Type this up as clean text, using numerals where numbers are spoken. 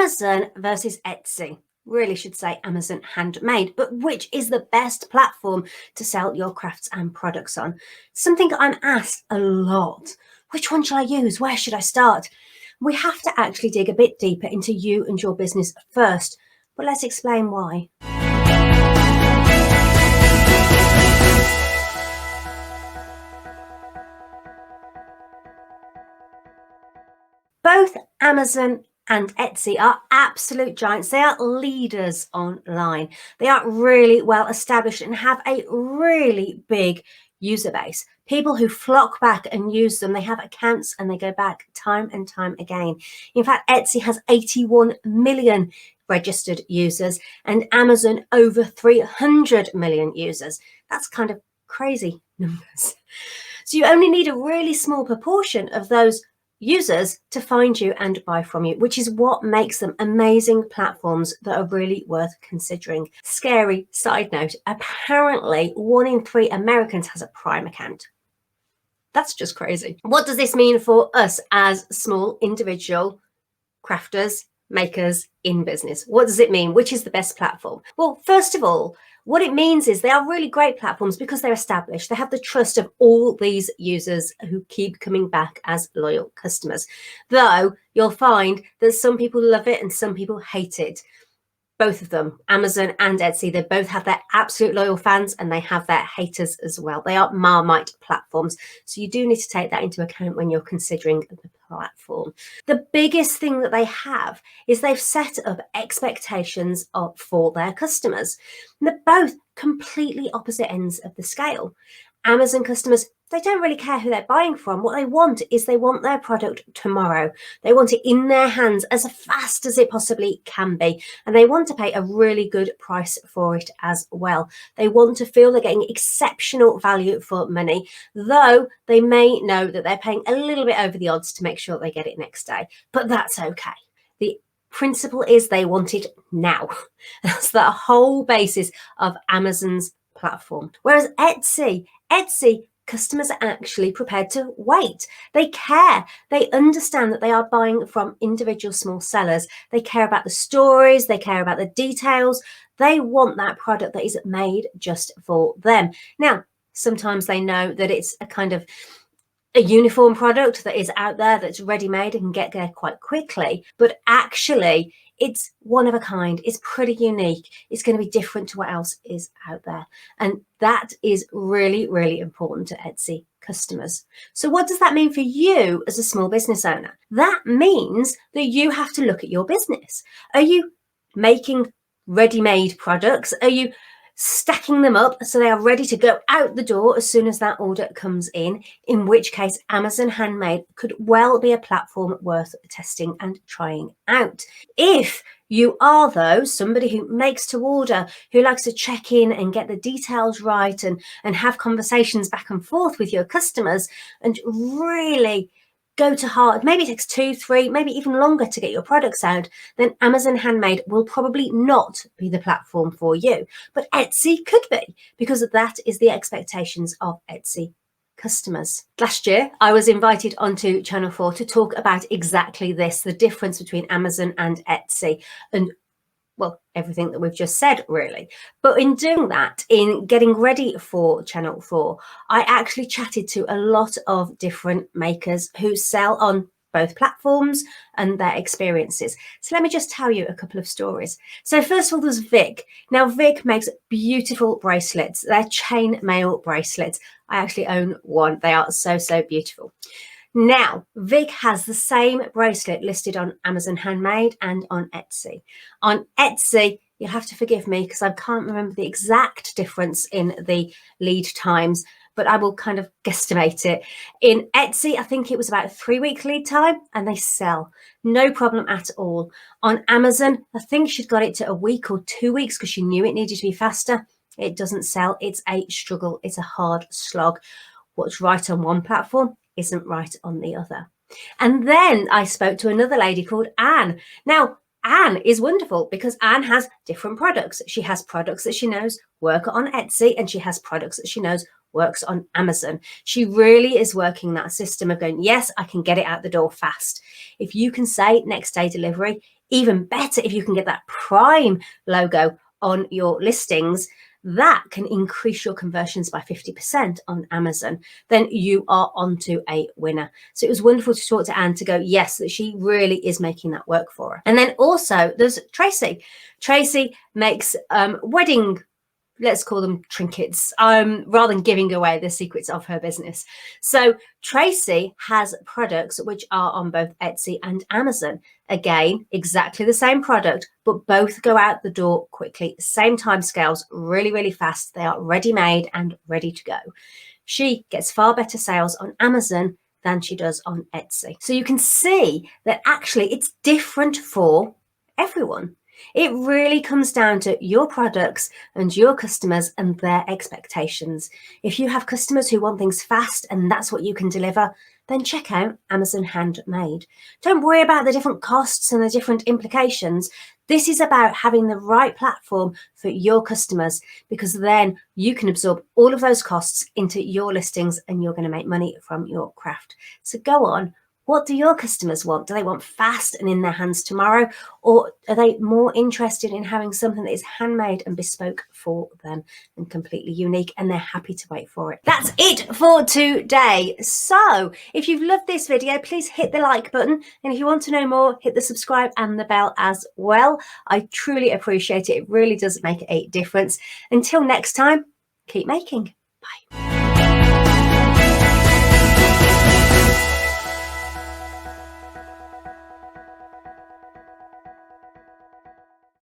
Amazon versus Etsy. Really should say Amazon Handmade, but which is the best platform to sell your crafts and products on? Something I'm asked a lot. Which one shall I use? Where should I start? We have to actually dig a bit deeper into you and your business first, but let's explain why. Both Amazon and Etsy are absolute giants. They are leaders online. They are really well established and have a really big user base. People who flock back and use them. They have accounts and they go back time and time again. In fact, Etsy has 81 million registered users and Amazon over 300 million users. That's kind of crazy numbers. So you only need a really small proportion of those users to find you and buy from you, which is what makes them amazing platforms that are really worth considering. Scary side note, apparently 1 in 3 Americans has a Prime account. That's just crazy. What does this mean for us as small individual crafters, makers in business? What does it mean? Which is the best platform? Well, first of all, what it means is they are really great platforms because they're established. They have the trust of all these users who keep coming back as loyal customers. Though you'll find that some people love it and some people hate it. Both of them, Amazon and Etsy, they both have their absolute loyal fans and they have their haters as well. They are Marmite platforms. So you do need to take that into account when you're considering the platform. The biggest thing that they have is they've set up expectations for their customers. And they're both completely opposite ends of the scale. Amazon customers, they don't really care who they're buying from. What they want is they want their product tomorrow. They want it in their hands as fast as it possibly can be. And they want to pay a really good price for it as well. They want to feel they're getting exceptional value for money, though they may know that they're paying a little bit over the odds to make sure they get it next day. But that's okay. The principle is they want it now. That's the whole basis of Amazon's platform. Whereas Etsy, customers are actually prepared to wait. They care. They understand that they are buying from individual small sellers. They care about the stories. They care about the details. They want that product that is made just for them. Now, sometimes they know that it's a kind of a uniform product that is out there that's ready-made and can get there quite quickly, but actually it's one of a kind. It's pretty unique. It's going to be different to what else is out there. And that is really, really important to Etsy customers. So what does that mean for you as a small business owner? That means that you have to look at your business. Are you making ready-made products? Are you stacking them up so they are ready to go out the door as soon as that order comes in which case Amazon Handmade could well be a platform worth testing and trying out. If you are, though, somebody who makes to order, who likes to check in and get the details right and have conversations back and forth with your customers and really go to heart, maybe it takes 2, 3, maybe even longer to get your products out, then Amazon Handmade will probably not be the platform for you. But Etsy could be, because that is the expectations of Etsy customers. Last year, I was invited onto Channel 4 to talk about exactly this, the difference between Amazon and Etsy, and well, everything that we've just said, really. But in doing that, in getting ready for Channel 4, I actually chatted to a lot of different makers who sell on both platforms and their experiences. So let me just tell you a couple of stories. So first of all, there's Vic. Now, Vic makes beautiful bracelets. They're chain mail bracelets. I actually own one. They are so, so beautiful. Now, Vic has the same bracelet listed on Amazon Handmade and on Etsy. On Etsy, you'll have to forgive me because I can't remember the exact difference in the lead times, but I will kind of guesstimate it. In Etsy, I think it was about a 3-week lead time and they sell. No problem at all. On Amazon, I think she'd got it to a week or 2 weeks because she knew it needed to be faster. It doesn't sell. It's a struggle. It's a hard slog. What's right on one platform isn't right on the other. And then I spoke to another lady called Anne. Now, Anne is wonderful because Anne has different products. She has products that she knows work on Etsy and she has products that she knows works on Amazon. She really is working that system of going, yes, I can get it out the door fast. If you can say next day delivery, Even better, if you can get that Prime logo on your listings, that can increase your conversions by 50% on Amazon. Then you are onto a winner. So it was wonderful to talk to Anne to go, yes, that she really is making that work for her. And then also there's Tracey. Tracey makes wedding, let's call them trinkets, rather than giving away the secrets of her business. So Tracey has products which are on both Etsy and Amazon. Again, exactly the same product, but both go out the door quickly. Same time scales, really, really fast. They are ready-made and ready to go. She gets far better sales on Amazon than she does on Etsy. So you can see that actually it's different for everyone. It really comes down to your products and your customers and their expectations. If you have customers who want things fast and that's what you can deliver, then check out Amazon Handmade. Don't worry about the different costs and the different implications. This is about having the right platform for your customers, because then you can absorb all of those costs into your listings and you're going to make money from your craft. So go on. What do your customers want? Do they want fast and in their hands tomorrow? Or are they more interested in having something that is handmade and bespoke for them and completely unique, and they're happy to wait for it? That's it for today. So if you've loved this video, please hit the like button. And if you want to know more, hit the subscribe and the bell as well. I truly appreciate it. It really does make a difference. Until next time, keep making. Bye.